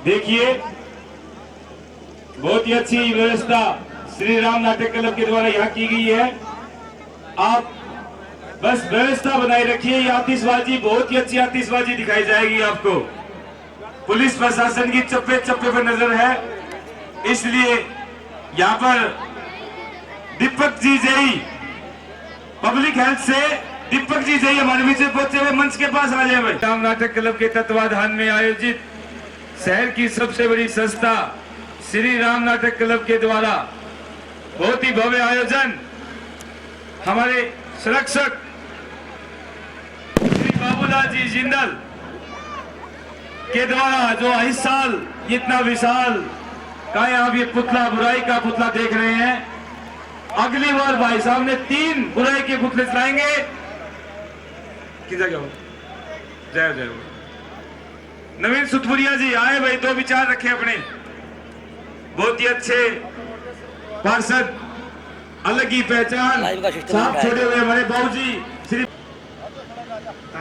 देखिए बहुत ही अच्छी व्यवस्था श्री राम नाटक क्लब के द्वारा यहाँ की गई है। आप बस व्यवस्था बनाए रखिए। ये आतिशबाजी बहुत ही अच्छी आतिशबाजी दिखाई जाएगी आपको। पुलिस प्रशासन की चप्पे चप्पे पर नजर है, इसलिए यहाँ पर दीपक जी जई पब्लिक हेल्थ से दीपक जी जई हमारे बीच पहुंचे हुए मंच के पास आ जाए। भाई राम नाटक क्लब के तत्वाधान में आयोजित शहर की सबसे बड़ी संस्था श्री राम नाटक क्लब के द्वारा बहुत ही भव्य आयोजन हमारे संरक्षक श्री बाबूलाल जी जिंदल के द्वारा जो इस साल इतना विशाल का आप ये पुतला बुराई का पुतला देख रहे हैं। अगली बार भाई साहब ने 3 बुराई के पुतले चलाएंगे। किस जगह हो? जय जय नवीन सुतपुरिया जी आए भाई, 2 विचार रखे अपने। बहुत ही अच्छे पार्षद, अलग ही पहचान, साफ छोड़े हुए हमारे बाबू जी श्री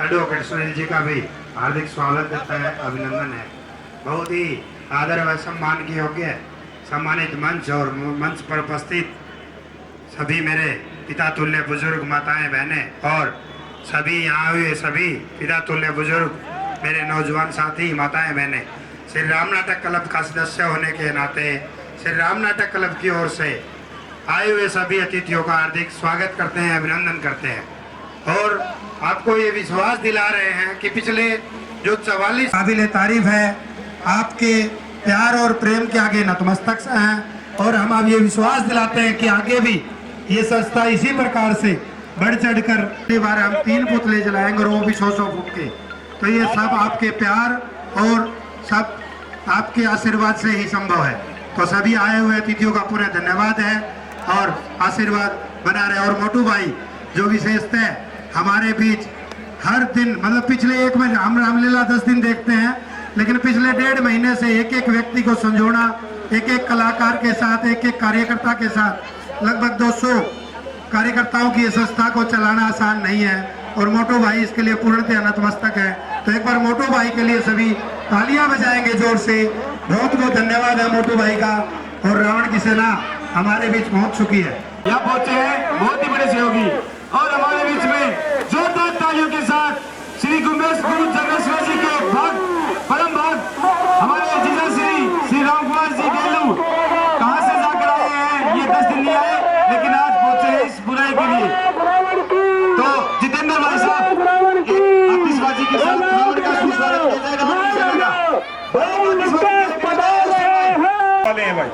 एडवोकेट सुनील जी का भी हार्दिक स्वागत करता है, अभिनंदन है। बहुत ही आदर व सम्मान की योग्य सम्मानित मंच और मंच पर उपस्थित सभी मेरे पिता तुल्य बुजुर्ग माताएं बहनें और सभी यहाँ हुए सभी पिता तुल्य बुजुर्ग मेरे नौजवान साथी माताएं बहनें, श्री राम नाटक क्लब का सदस्य होने के नाते श्री राम नाटक क्लब की ओर से आए हुए सभी अतिथियों का हार्दिक स्वागत करते हैं, अभिनंदन करते हैं और आपको ये विश्वास दिला रहे हैं कि पिछले जो 44 काबिल तारीफ है, आपके प्यार और प्रेम के आगे नतमस्तक हैं और हम आप ये विश्वास दिलाते हैं कि आगे भी ये संस्था इसी प्रकार से बढ़ चढ़कर अगली बार हम 3 पुतले जलाएंगे और वो भी 100-100 फुट के। तो ये सब आपके प्यार और सब आपके आशीर्वाद से ही संभव है। तो सभी आए हुए अतिथियों का पूरा धन्यवाद है और आशीर्वाद बना रहे। और मोटू भाई जो विशेषता है हमारे बीच हर दिन, मतलब पिछले 1 महीने हम रामलीला 10 दिन देखते हैं, लेकिन पिछले 1.5 महीने से एक व्यक्ति को संजोना, एक कलाकार के साथ, एक कार्यकर्ता के साथ, लगभग 200 कार्यकर्ताओं की संस्था को चलाना आसान नहीं है और मोटू भाई इसके लिए पूर्णतः नतमस्तक है। तो एक बार मोटू भाई के लिए सभी तालियां बजाएंगे जोर से। बहुत बहुत धन्यवाद है मोटू भाई का। और रावण की सेना हमारे बीच पहुंच चुकी है, यहाँ पहुंचे हैं बहुत ही बड़े सहयोगी और हमारे बीच में जोरदार तालियों के साथ श्री गुमेश गुरु जगेश्वर जी के भक्त परम भक्त हमारे जीजा श्री राम कुमार जी डेलू कहाँ से जाकर आए हैं। ये 10 दिन नहीं आए लेकिन आज पहुंचे हैं इस बुराई के लिए। तो जितेंद्र भाई साहब आतिशबाजी के साथ रावण का सुस्वागत किया जाएगा। भाई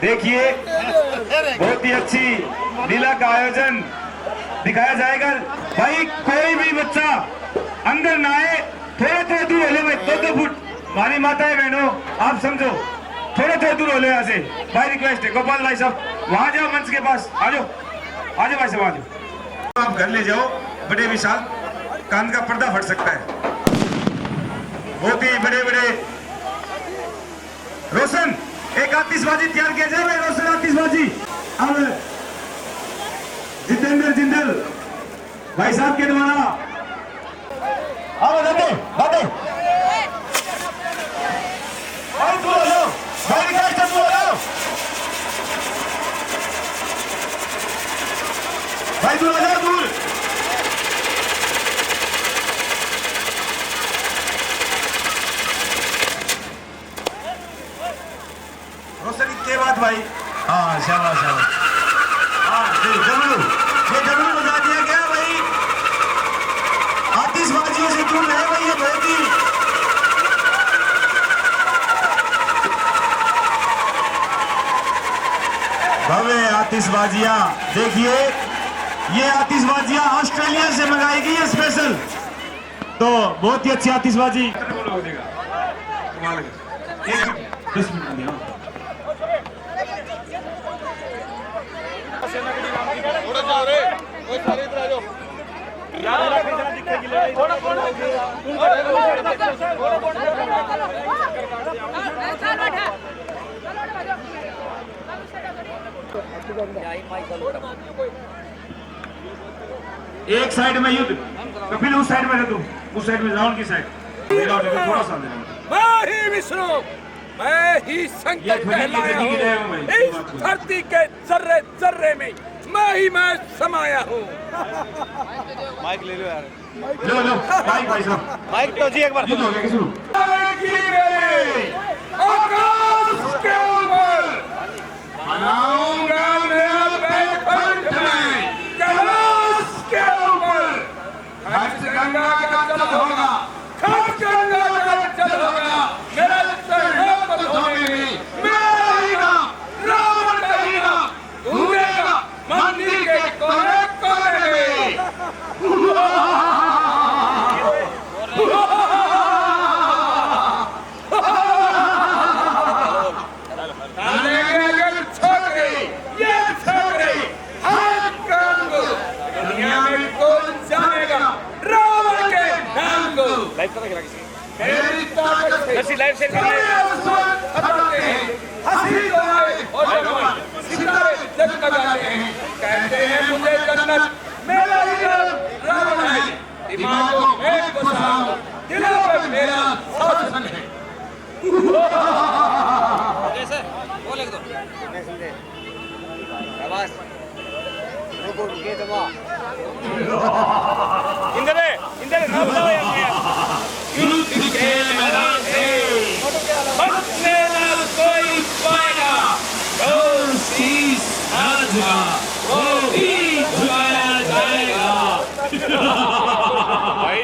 देखिए बहुत ही अच्छी लीला का आयोजन दिखाया जाएगा। भाई कोई भी बच्चा अंदर ना आए, थोड़ा दूर हो ले भाई, 2-2 फुट। हमारी माताएं बहनों आप समझो, थोड़ा दूर हो ले यहाँ से। भाई रिक्वेस्ट है गोपाल भाई साहब वहां जाओ मंच के पास, आ जाओ भाई साहब आ जाओ। आप घर ले जाओ, बड़े विशाल कान का पर्दा फट सकता है। बहुत ही बड़े बड़े रोशन एक आतिशबाजी तैयार किया जाए भाई, रोशन आतिशबाजी। अब जितेंद्र जिंदल भाई साहब के द्वारा आओ भाई दूर आ जाओ दूर। रोशन के बात भाई, हाँ शाबाश शाबाश। हाँ डब्लू, ये डब्लू बजा दिया गया भाई। आतिशबाजियों से दूर रहे भाई, ये बहुत ही भव्य आतिशबाजियां। देखिए ये आतिशबाजियां ऑस्ट्रेलिया से मंगाई गई है स्पेशल। तो बहुत ही अच्छी आतिशबाजी। 10 मिनट एक साइड में युद्ध, कपिल उस साइड में रह, तुम उस साइड में रावण की साइड, थोड़ा सा मैं ही विष्णु, मैं ही शंकर कहलाया हूँ। इस धरती के जर्रे जर्रे में मैं समाया हूँ। माइक ले लो यार, लो लो माइक भाई साहब, माइक तो जी एक बार। हो गया शुरू। आकाश के ऊपर बनाऊंगा मेरा बैकुंठ में, कैलाश के ऊपर खच गंगा का जल होगा, खच गंगा का जल होगा। मेरा चरणों पर धोने में मेरा हीरा रावण का हीरा ढूंढेगा मंदिर के कोने कोने में। लाइव शेयर कर हंसी सितारे जगमगाते हैं, कहते हैं मुझे जन्नत मेरा रावण है। दिमागों में बसा हूं, दिलों में मेरा शासन है। कैसे वो लिख दो आवाज रुको रुके दबा इंदर ना बताओ यार। युद्ध के मैदान से बचने ना कोई पाएगा, जो शीश न झुका वो भी झुकाया जाएगा। भाई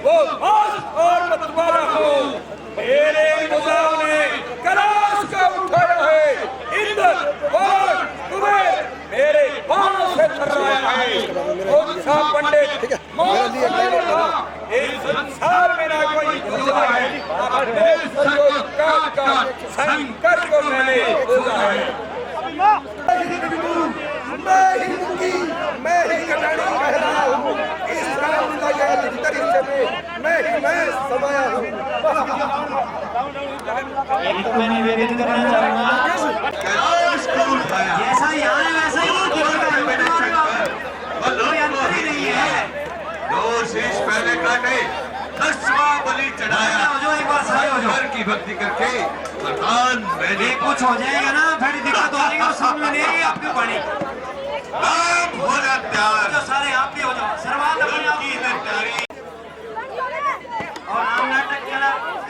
वो मस्त और मतवाला हो। मेरे गुलाम ने कैलाश का उठाया है, इंद्र और तुम्हें मेरे बाणों से थर्राया है। उत्सा पंडित मौत इस संसार में ना कोई दूसरा है, अपने संयोग काट कर शंकर को मैंने पूजा है। मैं ही कटानी कह रहा हूँ, इस रामलीला के अंतरिक्ष में मैं समाया हूँ। एक मैं निवेदन करना चाहूंगा, जैसा यहाँ है वैसा ही कोई अंतर ही नहीं है। दो शीश पहले काटे, 10वां बलि चढ़ाया। जो एक बार सारे हो जाओ, घर की भक्ति करके वरदान मैंने ये कुछ हो जाएगा ना, फिर दिक्कत हो जाएगी और समझ नहीं आएगी आपकी वाणी। आप हो जा तैयार। जो सारे आप भी हो जाओ, सर्वांग अपने आप की तैयारी। और आम नाटक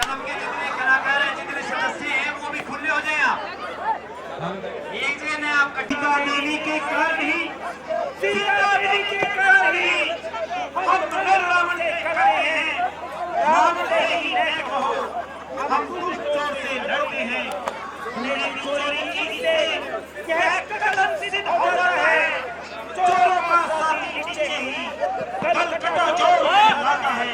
कलम के जितने कलाकार हैं, जितने सदस्य हैं, वो भी खुले हो जाए आप। एक जन है आप कटिका देवी के कारण ही, सीता देवी के कारण ही हम रावण से खड़े हैं। मानते ही नहीं कहो, हम दुष्ट चोर से लड़ते हैं। मेरी चोरी से यह कलम सिद्ध होता है, चोरों का साथी नीचे ही कल कटा चोर आता है।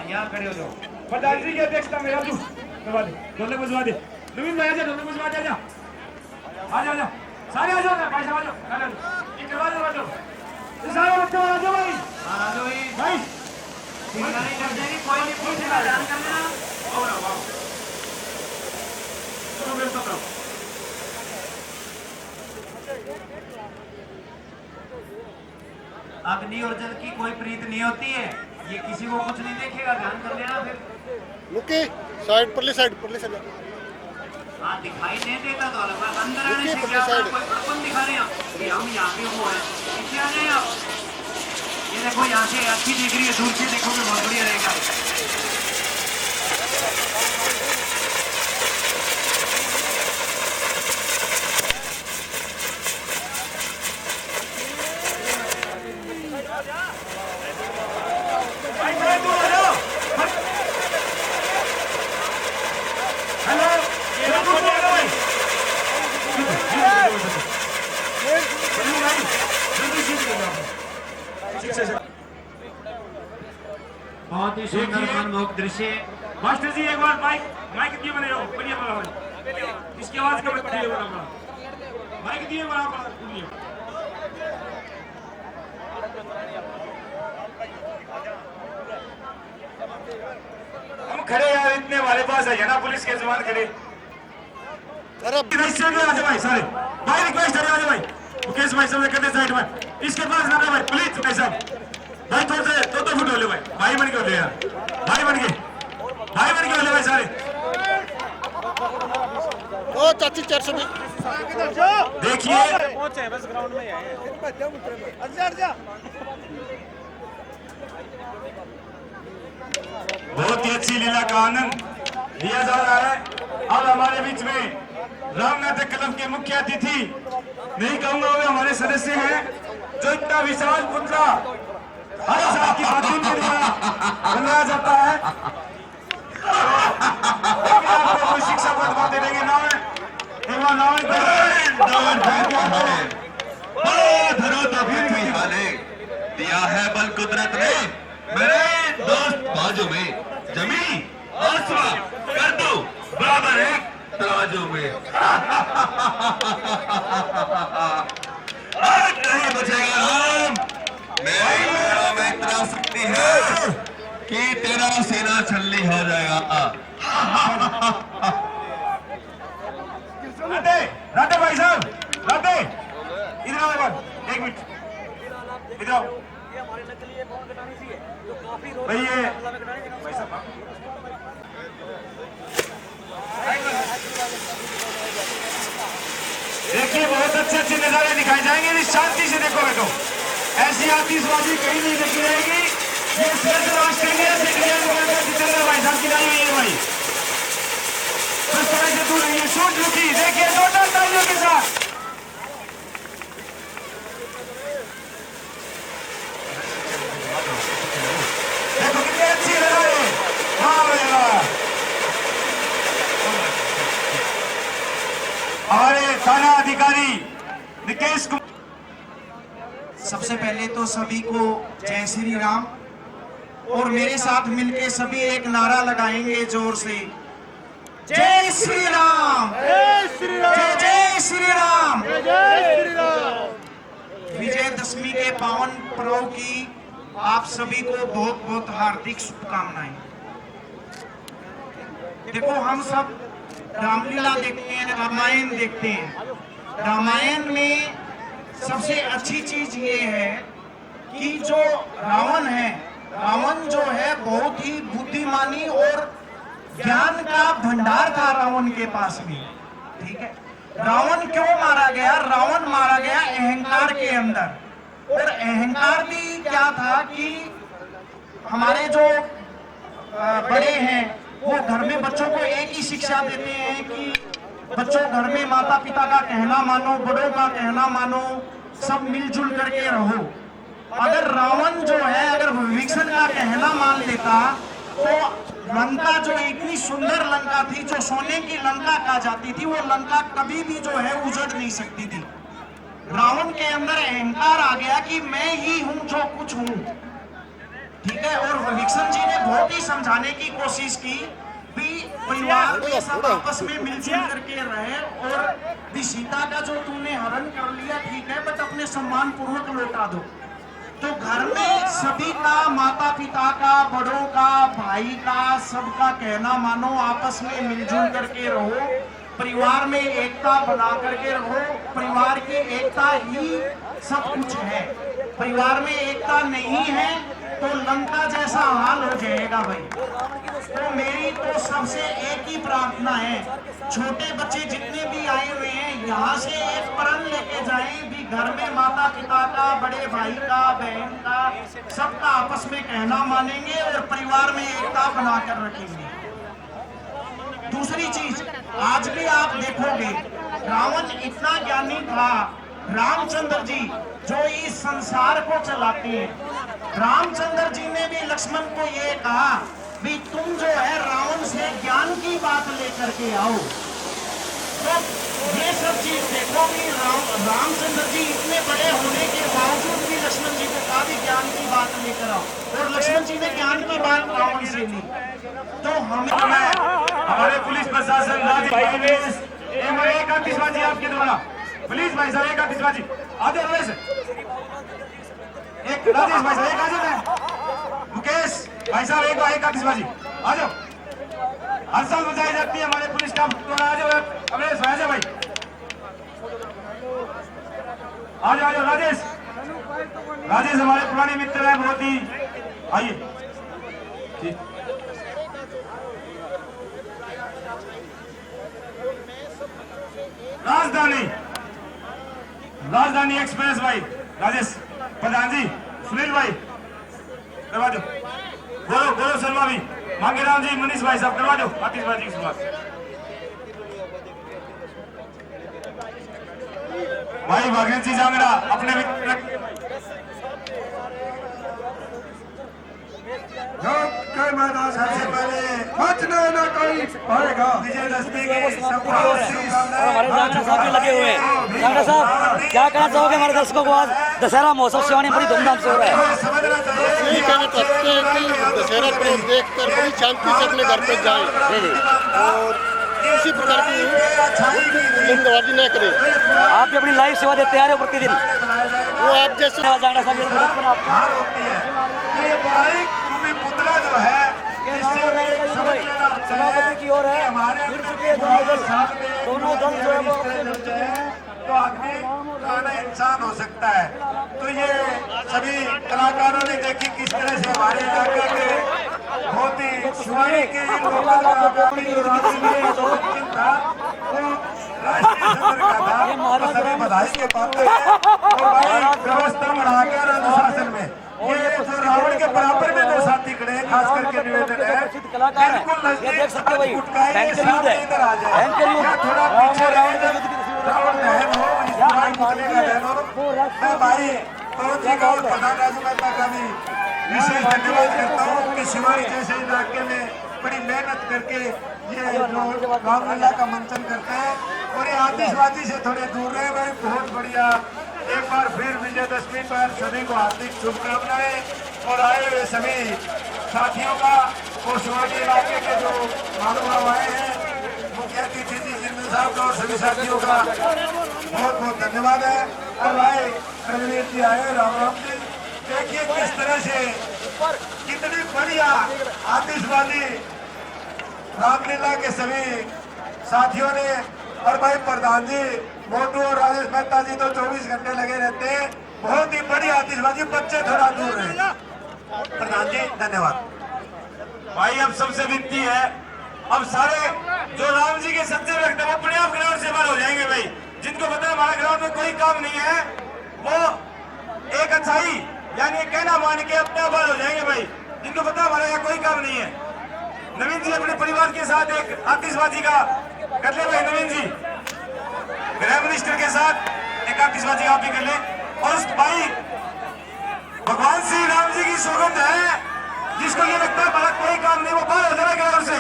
यहाँ खड़े हो जाओ। प्रधान जी की अध्यक्षता में राजू करवा दे, ढोलक बजवा दे। नवीन भाई आजा, ढोलक बजवा दे, आजा आजा सारे आ जाओ भाई साहब, आ जाओ ये करवा दो राजू, सारे बच्चे आ जाओ भाई। हाँ राजू भाई नहीं कर देगी, कोई नहीं पूछेगा, ध्यान कर लेना। चलो मेरे साथ आओ। अग्नि और जल की कोई प्रीत नहीं होती है, ये किसी को कुछ नहीं देखेगा, ध्यान कर लेना। फिर मुके साइड परली साइड हाँ दिखाई नहीं देता तो अलग बात, अंदर आने से क्या होता है, कोई बड़पन दिखा रहे हैं कि हम यहाँ पे वो है। पीछे आ जाए आप, ये देखो यहाँ से अच्छी दिख रही है, दूर से देखोगे बहुत बढ़िया रहेगा। बहुत ही सुंदर मनमोहक दृश्य। मास्टर जी एक बार माइक दिए बने रहो, बढ़िया बना, इसकी आवाज का मत दिए बना, माइक दिए बना बढ़िया। हम खड़े यार, इतने हमारे पास है ना पुलिस के जवान खड़े। अरे भाई सारे भाई रिक्वेस्ट है, भाई मुकेश भाई साहब कहते साइड में, इसके पास ना भाई प्लीज भाई साहब, भाई थोड़े से दो फुट हो ले भाई बन के हो ले यार, भाई बन के हो ले भाई सारे। ओ चाची 400 में देखिए पहुंचे बस ग्राउंड में ही आए। बहुत ही अच्छी लीला का आनंद लिया जा रहा है। अब हमारे बीच में रामनाथ क्लब के मुख्य अतिथि, नहीं कहूंगा वे हमारे सदस्य हैं, जो इतना विशाल पुतला हर साल की खातून के द्वारा बनाया जाता है। आपको कोई शिक्षा पद बातें देंगे नाम है दिया है बल कुदरत ने मेरे दोस्त बाजू में, जमी आसमां कर दो बराबर एक तराजू में। आज नहीं बचेगा राम, मेरी मेरा में इतना शक्ति है कि तेरा सीना छल्ली हो जाएगा। राधे भाई साहब, राधे इधर आओ एक मिनट, इधर आओ भाई, ये भाई साहब देखिए बहुत अच्छे अच्छे नजारे दिखाए जाएंगे, यदि शांति से देखोगे तो ऐसी आतिशबाजी कहीं नहीं देखी जाएगी। ये सिर्फ ऑस्ट्रेलिया से जितेंद्र भाई साहब की लाई हुई है भाई, बस थोड़े से दूर रहिए। शूट रुकी, देखिए टोटल तालियों के साथ देखो कितनी अच्छी नजारे, वाह भाई वाह। हमारे थाना अधिकारी निकेश कुमार, सबसे पहले तो सभी को जय श्री राम, और मेरे साथ मिलके सभी एक नारा लगाएंगे जोर से, जय श्री राम, जय श्री राम, जय श्री राम, जय श्री राम। विजयदशमी के पावन पर्व की आप सभी को बहुत बहुत हार्दिक शुभकामनाएं। देखो हम सब रामलीला देखते हैं, रामायण देखते हैं। रामायण में सबसे अच्छी चीज ये है कि जो रावण है, रावण जो है बहुत ही बुद्धिमानी और ज्ञान का भंडार था रावण के पास भी, ठीक है। रावण क्यों मारा गया? रावण मारा गया अहंकार के अंदर, और अहंकार भी क्या था कि हमारे जो बड़े हैं वो घर में बच्चों को एक ही शिक्षा देते हैं कि बच्चों घर में माता पिता का कहना मानो, बड़ों का कहना मानो, सब मिलजुल करके रहो। अगर रावण जो है अगर विभीषण का कहना मान लेता तो लंका जो इतनी सुंदर लंका थी, जो सोने की लंका कहा जाती थी, वो लंका कभी भी जो है उजड़ नहीं सकती थी। रावण के अंदर अहंकार आ गया कि मैं ही हूं जो कुछ हूं, ठीक है। और विभीषण जी ने बहुत ही समझाने की कोशिश की भी परिवार के सब आपस में मिलजुल करके रहे, और भी सीता का जो तूने हरण कर लिया ठीक है, बट अपने सम्मान पूर्वक लौटा दो। तो घर में सभी का, माता पिता का, बड़ों का, भाई का, सबका कहना मानो, आपस में मिलजुल करके रहो, परिवार में एकता बना करके रहो। परिवार की एकता ही सब कुछ है। परिवार में एकता नहीं है तो लंका जैसा हाल हो जाएगा भाई। तो मेरी तो सबसे एक ही प्रार्थना है, छोटे बच्चे जितने भी आए हुए हैं यहाँ से एक प्रण लेके जाएं भी घर में माता पिता का, बड़े भाई का, बहन का, सबका आपस में कहना मानेंगे और परिवार में एकता बनाकर रखेंगे। दूसरी चीज, आज भी आप देखोगे रावण इतना ज्ञानी था, रामचंद्र जी जो इस संसार को चलाते हैं, रामचंद्र जी ने भी लक्ष्मण को ये कहा भी तुम जो है रावण से ज्ञान की बात लेकर के आओ। तो ये सब चीज देखो कि रामचंद्र जी इतने बड़े होने के बावजूद भी लक्ष्मण जी को कहा भी ज्ञान की बात लेकर आओ, और लक्ष्मण जी ने ज्ञान की बात रावण से ली। तो हमें हमारे पुलिस प्रशासन एक आतिशबाजी आपके द्वारा, प्लीज भाई साहब एक आतिशबाजी आधे रमेश, एक राजेश भाई साहब एक आ जाए, मुकेश भाई साहब एक आतिशबाजी आ जाओ। हर साल बजाई जाती है हमारे पुलिस का द्वारा, आ जाओ रमेश भाई, आ जाओ भाई। आ जाओ राजेश, राजेश हमारे पुराने मित्र हैं बहुत ही, आइए जी। राजधानी राजधानी एक्सप्रेस भाई राजेश, प्रधान जी सुनील भाई करवा दो, गौरव शर्मा भी, मांगेराम जी, मनीष भाई साहब करवा दो आतिशबाजी की शुरुआत। भाई भागीरथ जी जांगड़ा अपने मित्र के मैदान सबसे पहले बचने न कोई पाएगा। विजयदशमी के हमारे जांगड़ा साहब भी लगे हुए हैं। जांगड़ा साहब क्या कहना चाहोगे हमारे दर्शकों को? आज दशहरा महोत्सव सिवानी बड़ी धूमधाम से हो रहा है। यही कहना चाहते हैं कि दशहरा पर्व देखकर बड़ी शांति से अपने घर पर जाएं और किसी प्रकार की गुंडागर्दी न करें। आप भी अपनी लाइव सेवा देते आ रहे हो प्रतिदिन, वो आप जैसे जांगड़ा साहब पुतला जो है सभापति की ओर है, जुड़ चुके हैं दोनों दल जो है वो तो आदमी पुराना इंसान हो सकता है। तो ये सभी कलाकारों ने देखी किस तरह से हमारे इलाके के बहुत ही शुमारी के लोगों का था वो राष्ट्रीय स्तर का था, तो सभी बधाई के पात्र हैं। और भाई व्यवस्था बढ़ाकर अनुशासन में ये जो रावण के बराबर में दो साथी खड़े हैं, खास करके निवेदन है बिल्कुल नजदीक इधर आ जाए, थोड़ा पीछे रावण दहन हो, मैं भाई पवन जी का और प्रधान राजू मेहता का भी विशेष धन्यवाद करता हूँ कि शिवानी जैसे इलाके में बड़ी मेहनत करके ये रामलीला का मंचन करते हैं और ये आतिशबाजी से थोड़े दूर रहे। भाई बहुत बढ़िया, एक बार फिर विजयदशमी पर सभी को हार्दिक शुभकामनाएं और आए हुए सभी साथियों का और शिवाजी इलाके के जो महानुभाव आए हैं, मुख्य अतिथि जी जिंदल साहब का और सभी साथियों का बहुत बहुत धन्यवाद है। और भाई रणवीर जी आए, राम राम जी, देखिए किस तरह से कितनी बढ़िया आतिशबाजी रामलीला के सभी साथियों ने। और भाई प्रधान जी मोटू और राजेश मेहता जी तो 24 घंटे लगे रहते हैं, बहुत ही बड़ी आतिशबाजी, बच्चे थोड़ा दूर रहे। प्रधान जी धन्यवाद। भाई अब सबसे विनती है, अब सारे जो राम जी के सच्चे भक्त हैं वो अपने आप ग्राउंड से बाहर हो जाएंगे। भाई जिनको पता है हमारा ग्राउंड में कोई काम नहीं है, वो एक अच्छाई यानी कहना मान के अपने आप बाहर हो जाएंगे। भाई जिनको पता है हमारा यहाँ कोई काम नहीं है, नवीन जी अपने परिवार के साथ एक आतिशबाजी का कर ले। भाई नवीन जी गृह मिनिस्टर के साथ एक आतिशबाजी आप भी कर ले। और उस भाई भगवान श्री राम जी की सौगंध है, जिसको ये लगता है हमारा कोई काम नहीं, वो बाहर हो जाएगा ग्राउंड से।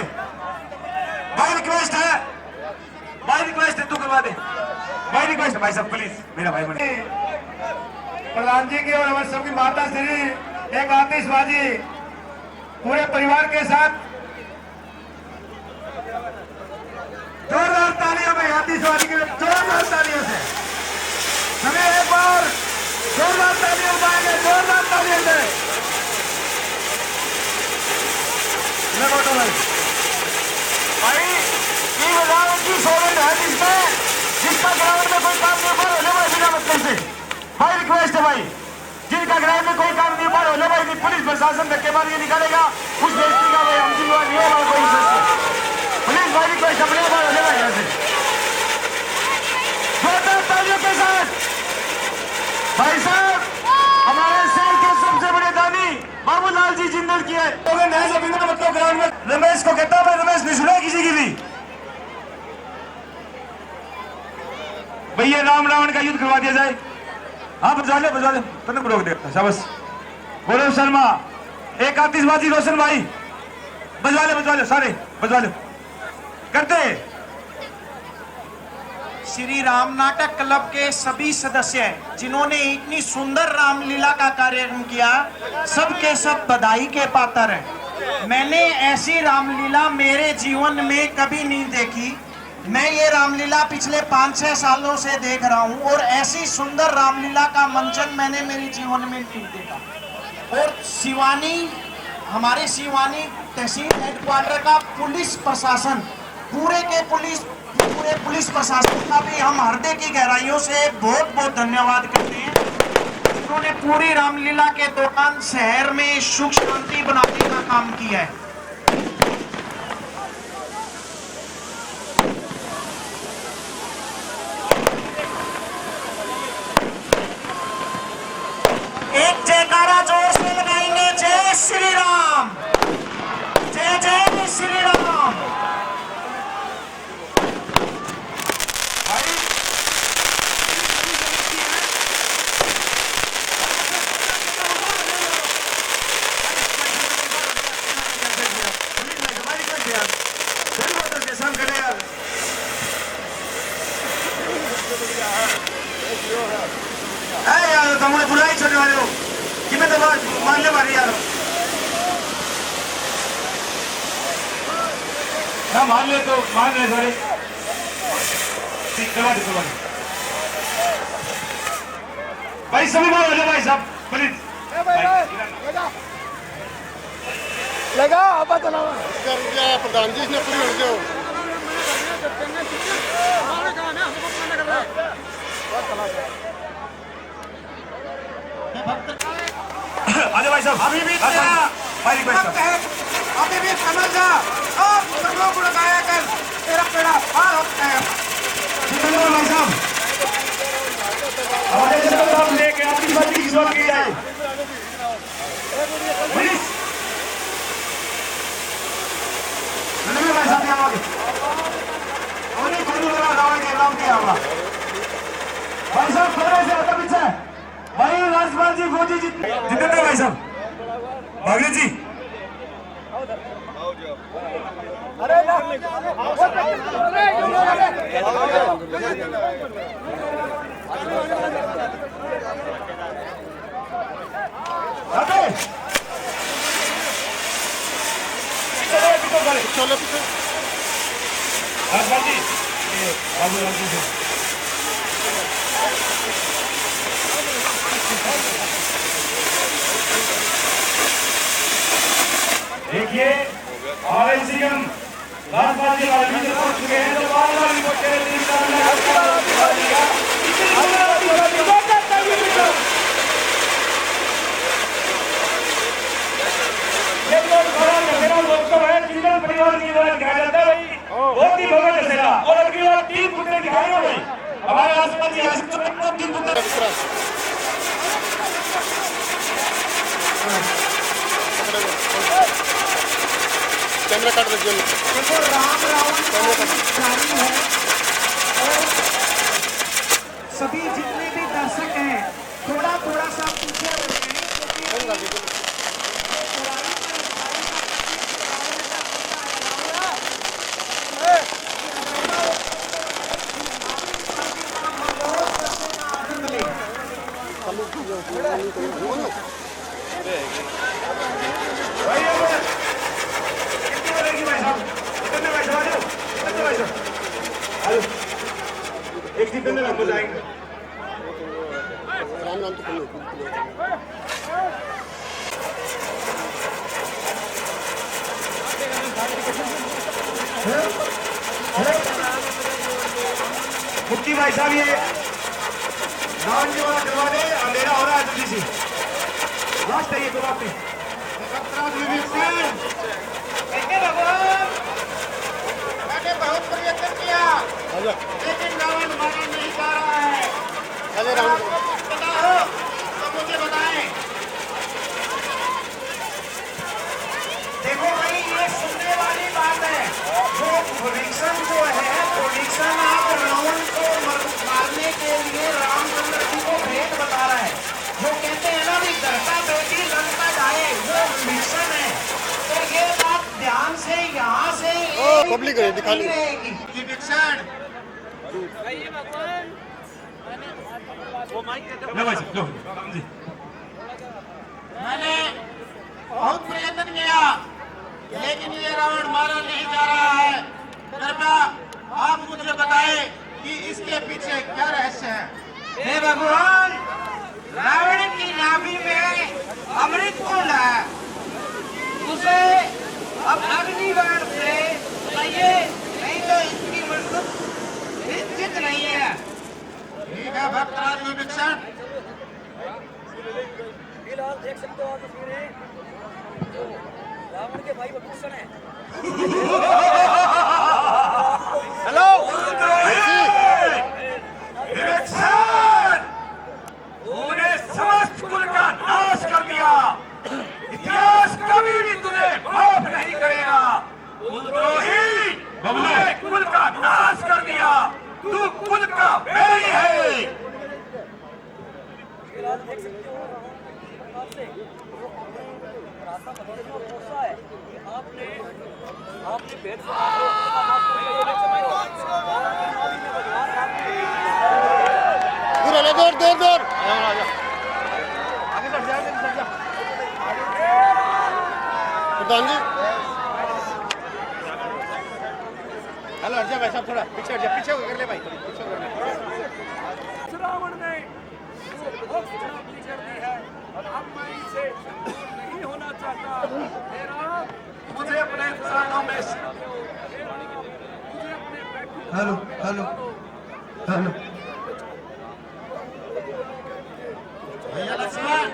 भाई रिक्वेस्ट है, भाई रिक्वेस्ट है, तू करवा दे भाई, रिक्वेस्ट है भाई साहब प्लीज, मेरा भाई बने। प्रधान जी की और हमारे सबकी माता श्री एक आतिशबाजी पूरे परिवार के साथ जोरदार तालियों में, आतिशबाजी के लिए जोरदार तालियों से सभी एक बार जोरदार तालियां पाएंगे, जोरदार तालियां से। भाई ये ग्राउंड की सौगंध है जिसका ग्राउंड में कोई काम नहीं, बाहर होने वाले बिना मतलब से। भाई रिक्वेस्ट है भाई, जिनका ग्राउंड में कोई काम नहीं, बाहर होने वाली पुलिस प्रशासन धक्केबाज ये निकालेगा उस व्यक्ति का भाई हम जिम्मेवार नहीं है, कोई पुलिस भाई रिक्वेस्ट अपने बाहर होने वाले से जोरदार तालियों के साथ। भाई साहब हमारे शहर के सबसे बड़े दानी बाबूलाल जी जिंदल की है मतलब ग्राउंड में रमेश को कहता है, रमेश नहीं सुना किसी की भी। भैया राम रावण का युद्ध करवा दिया जाए। हाँ बजा ले तनक रोक दे शाबाश। गौरव शर्मा एक आतिशबाजी, रोशन भाई बजवा ले सारे बजवा ले करते। श्री राम नाटक क्लब के सभी सदस्य जिन्होंने इतनी सुंदर रामलीला का कार्यक्रम किया, सबके सब बधाई के पात्र हैं। मैंने ऐसी रामलीला मेरे जीवन में कभी नहीं देखी। मैं ये रामलीला पिछले 5-6 सालों से देख रहा हूँ और ऐसी सुंदर रामलीला का मंचन मैंने मेरे जीवन में नहीं देखा। और शिवानी, हमारे शिवानी तहसील हेडक्वार्टर का पुलिस प्रशासन पूरे के पूरे पूरे पुलिस प्रशासन का भी हम हृदय की गहराइयों से बहुत बहुत धन्यवाद करते हैं। उन्होंने पूरी रामलीला के दौरान शहर में सुख शांति बनाने का काम किया है। एक जयकारा जोर से लगाएंगे, जय श्री राम, जय जय श्री राम। यार तुमने बुलाई छोड़ने वाले हो कि मैं तो मानने वाली यार ना मान ले तो मान ले सॉरी करवा दे भाई सभी मान लो भाई साहब प्लीज लगा आप चलाओ प्रधान जी ने पूरी हो गए आजा भाई साहब अभी भी भाई रिक्वेस्ट अभी भी समझ जा और लोग लगाया कर तेरा पेड़ा पार होता है। भाई साहब हमारे साहब लेके आपकी बात की शुरुआत की जाए प्लीज मैंने भाई साहब यहाँ और ये कोई लगा रहा है नाम क्या होगा भाई साहब खड़े से आता पीछे भाई राजपाल जी फौजी जितेंद्र भाई साहब भागले जी अरे ना चलो पीछे राजपाल जी बाबू राजू जी देखिए हमारे सीएम राजपाल जी आर्मी से पहुंच चुके हैं तो बार-बार रिपोर्ट कर परिवार की तरह दिखाया जाता है भाई बहुत ही भव्य दशहरा और अगली बार 3 पुतले दिखाएंगे भाई हमारे आसपास जी 3 पुतले कैमरा काट दीजिए देखो राम रावण जारी है और सभी जितने भी दर्शक हैं थोड़ा थोड़ा सा पीछे हो गए हैं एक दिन में हम जाएंगे राम नाम तो मुक्ति भाई साहब ये नाम जो करवा दे अंधेरा हो रहा है जल्दी से लास्ट है ये तो आपने मैंने बहुत प्रयत्न किया लेकिन रावण मारा नहीं जा रहा है। अरे राम पता हो तो मुझे बताएं। देखो भाई ये सुनने वाली बात है जो प्रोडिक्शन जो है प्रोडिक्शन आप रावण को मारने के लिए रामचंद्र जी को भेंट बता रहा है। जो कहते हैं ना भी डरता बेटी लड़ता जाए वो मिशन है। तो ये बात ध्यान से यहाँ से पब्लिक है दिखा ली मैंने बहुत प्रयत्न किया लेकिन ये रावण मारा नहीं जा रहा है। कृपया आप मुझे बताएं कि इसके पीछे क्या रहस्य है। हे भगवान रावण की नाभि में अमृत कुंड है उसे अब अग्निबाण से बताइए नहीं तो इसकी मृत्यु अर्ज नहीं है। ठीक है भक्तराज विभीषण। फिलहाल देख सकते हो आप तस्वीरें, जो रावण के भाई विभीषण है। हेलो तूने समस्त कुल का नाश कर दिया। इतिहास कभी भी तुझे माफ नहीं करेगा। कुलद्रोही, तूने कुल का नाश कर दिया। तू कुल का बैरी है। फिलहाल देख सकते हो आपसे रास्ता बदलने में भरोसा है कि आपने भेद दूर दूर दूर प्रधान जी हेलो अर्जा भाई साहब थोड़ा पीछे कर ले भाई, पीछे कर ले। रावण ने बहुत खराबी कर दी है और अब मैं इसे नहीं होना चाहता। मेरा मुझे अपने प्राणों में मुझे अपने बैकुंठ हेलो हेलो हेलो भैया लक्ष्मण,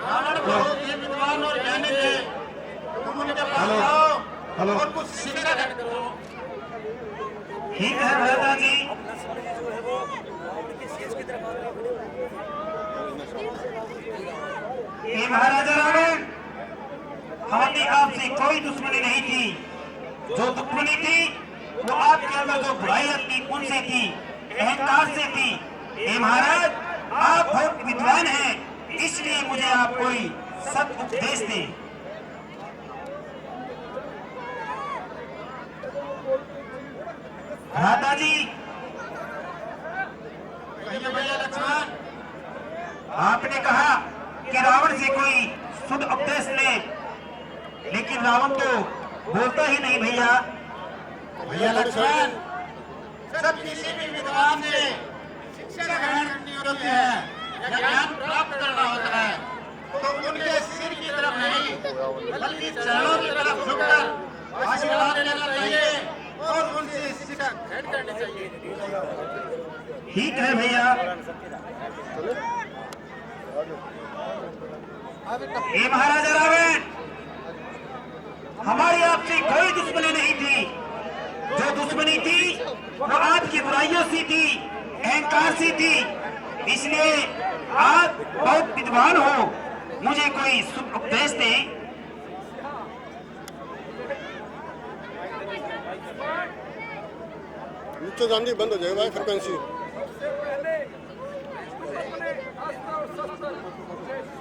रावण को ये विद्वान और ज्ञानी थे। तुम उनके पास जाओ और कुछ शिक्षा करो। ठीक है भरता जी। जो है वो रावण के शीश की तरफ ये महाराजा रावण, हमारी आपसे कोई दुश्मनी नहीं थी। जो दुश्मनी थी वो आपके अंदर जो बुराइयां थी उनसे थी, अहंकार से थी। ये महाराज, आप बहुत विद्वान हैं, इसलिए मुझे आप कोई सत उपदेश दें। भ्राता जी, भैया लक्ष्मण, आपने कहा कि रावण से कोई शुद्ध उपदेश ले, लेकिन रावण तो बोलता ही नहीं। भैया लक्ष्मण, सब किसी भी विद्वान से शिक्षा ग्रहण करनी होती है या ज्ञान प्राप्त करना होता है, तो उनके सिर की तरफ नहीं बल्कि चरणों की तरफ झुककर आशीर्वाद लेना चाहिए और उनसे शिक्षा ग्रहण करनी चाहिए। ठीक है भैया। ये महाराजा रावण, हमारी आपसे कोई दुश्मनी नहीं थी। जो दुश्मनी थी वो आपकी बुराइयों से थी, अहंकार से थी। इसलिए आप बहुत विद्वान हो, मुझे कोई शुभ उपदेश दें। नीचे जाने बंद हो जाएगा भाई फ्रिक्वेंसी।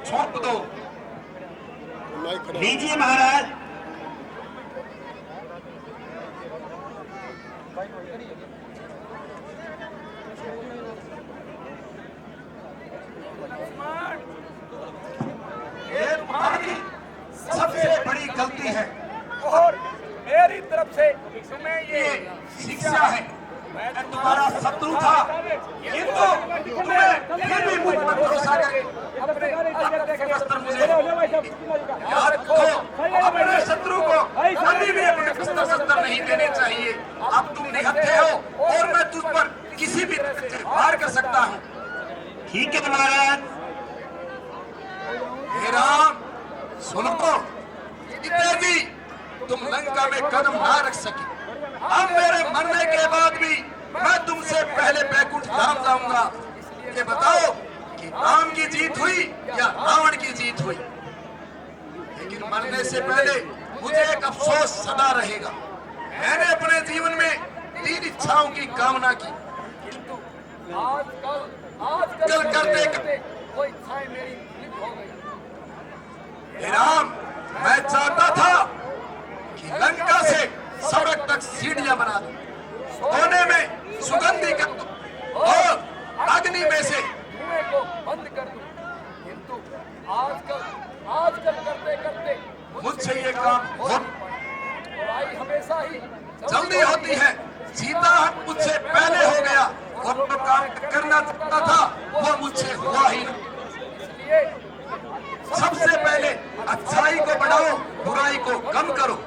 छोड़ दो। माइक खड़ा लीजिए महाराज। ये तुम्हारी सबसे बड़ी गलती है और मेरी तरफ से तुम्हें ये शिक्षा है। मैं तुम्हारा शत्रु था, किंतु तुम्हें फिर भी मुझ पर भरोसा करके अपने शस्त्र मुझे याद रखो। अपने शत्रु को कभी भी अपने शस्त्र नहीं देने चाहिए। अब तुम निहत्थे हो और मैं तुझ पर किसी भी तरह से वार कर सकता हूँ। ठीक है महाराज। हे राम, सुनो, इतने भी तुम लंका में कदम ना रख सके। अब मेरे मरने के बाद भी मैं तुमसे पहले बैकुंठ धाम जाऊंगा। ये बताओ कि राम की जीत हुई या रावण की जीत हुई। लेकिन मरने से पहले मुझे एक अफसोस सदा रहेगा। मैंने अपने जीवन में 3 इच्छाओं की कामना की, आजकल करते करते वो इच्छाएं मेरी लिप्त हो गई। हे राम, मैं चाहता था कि लंका से सड़क तक सीढ़ियां बना दूं, सोने में सुगंधी कर दूं और अग्नि में से धुएं को बंद कर दूं। किंतु आजकल करते करते मुझसे ये काम बुराई हमेशा ही जल्दी होती है। सीता मुझसे पहले हो गया और जो काम करना चाहता था वो मुझसे हुआ ही नहीं। इसलिए सबसे पहले अच्छाई को बढ़ाओ, बुराई को कम करो।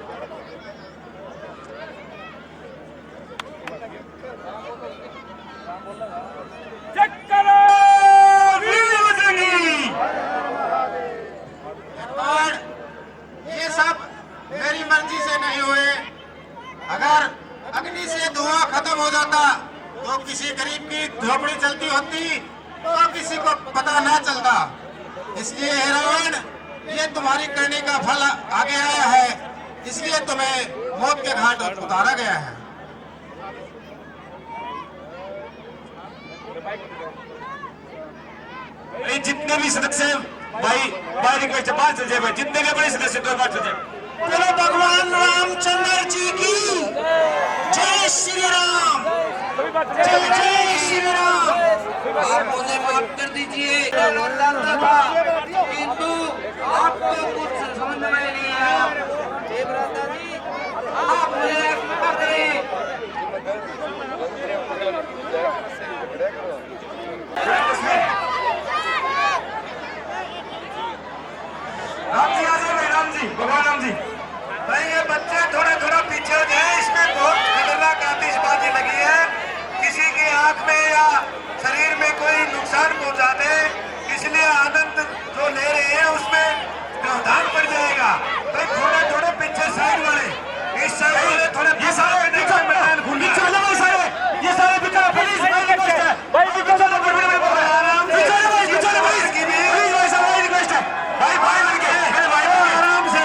मर्जी से नहीं हुए। अगर अग्नि से धुआं खत्म हो जाता तो किसी गरीब की झोपड़ी चलती होती तो किसी को पता ना चलता। इसलिए हे रावण, ये तुम्हारी करने का फल आगे आया है, इसलिए तुम्हें मौत के घाट उतारा गया है। जितने भी सदस्य भाई बाहर रिक्वेस्ट है, बाहर चल जाए भाई, जितने भी बड़े सदस्य तो बाहर चल जाए। बोलो भगवान रामचंद्र जी की जय श्री राम, जय जय श्री राम। आप मुझे माफ कर दीजिए, लड़ जाता था किंतु आपको कुछ समझ में नहीं आया। देवव्रता जी, आप मुझे क्षमा करें। राम जी आ जाए भाई, राम जी, भगवान राम जी। भाई ये बच्चे थोड़ा थोड़ा पीछे हो जाए, इसमें बहुत खतरनाक आतिशबाजी लगी है, किसी की आंख में या शरीर में कोई नुकसान पहुंचा दे, इसलिए आनंद जो ले रहे हैं उसमें व्यवधान पड़ जाएगा। भाई थोड़े थोड़े पीछे साइड वाले, इस साइड वाले थोड़े ये सारे मैदान खुल गया। चलो भाई सारे, ये सारे बिचारे पुलिस भाई रिक्वेस्ट है भाई, बिचारे आराम से, बिचारे भाई प्लीज भाई साहब भाई रिक्वेस्ट है भाई, भाई बन के मेरे भाई आराम से,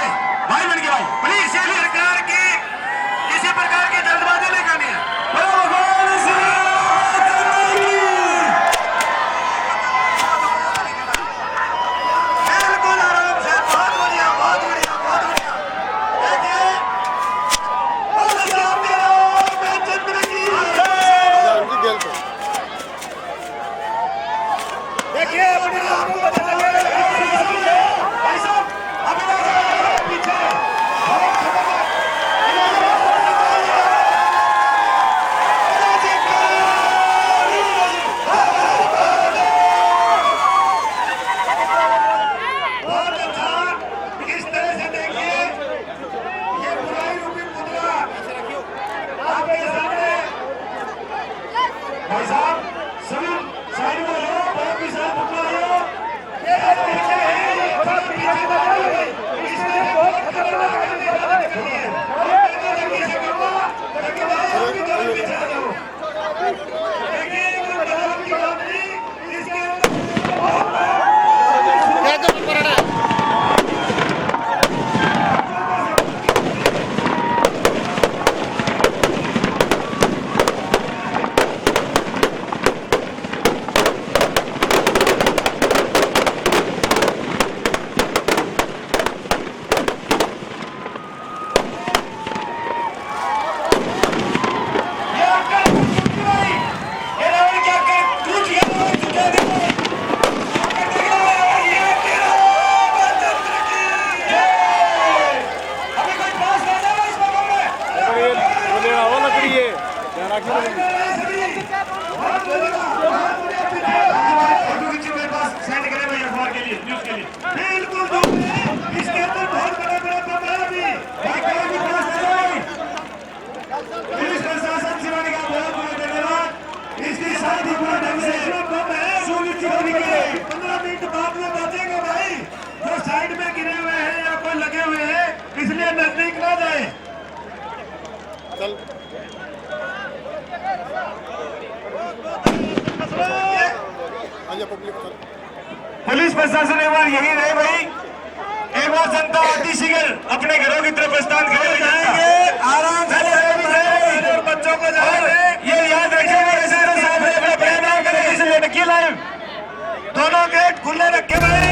भाई बन के भाई प्लीज। ये सरकार की किसी प्रकार की जल्दबाजी नहीं करनी है। भगवान श्री राम की बिल्कुल आराम से, बहुत बढ़िया, बहुत बढ़िया, बहुत बढ़िया। देखिए, बोलो सामने रामचंद्र की जानकी गेल पे देखिए अपने आप को बचा के भाई साहब अभी पीछे बहुत अच्छा। इस तरह से देखिए, ये बुराई रूपी पुतला आपके सामने। भाई साहब सभी साइड में लो, बहुत भी साहब पुतला लो। ये पीछे है, ये थोड़ा पीछे को जाओ। इसमें बहुत खतरनाक आतिशबाजी करनी है। लड़की से कहो, लड़की वालों की तरफ पीछे आ जाओ। देखिए, कोई बदलाव की बात नहीं, इसके क्या कर पड़ रहा है। सेंड करें भाई अखबार के लिए, न्यूज के लिए। बिल्कुल दूर है, इसके अंदर बहुत बड़ा बड़ा बम है अभी। भाई कोई भी पास नहीं जाए। पुलिस प्रशासन शिवानी का बहुत बहुत धन्यवाद। इसकी शादी पूरा ढंग से बम है, सुनिश्चित होने के लिए 15 मिनट बाद में बचेंगे भाई। जो साइड में गिरे हुए हैं या कोई लगे हुए हैं, इसलिए नजदीक ना जाए। चल आइए पब्लिक चल। पुलिस प्रशासन एक बार यही रहे भाई, एक बार जनता आती शीघ्र अपने घरों की तरफ प्रस्थान कर जाएंगे, आराम से और बच्चों को जाएंगे। ये याद रखेंगे, किसी तरह से अपने अपने प्रयास करें, इसलिए नकी लाइव दोनों गेट खुले रखे भाई।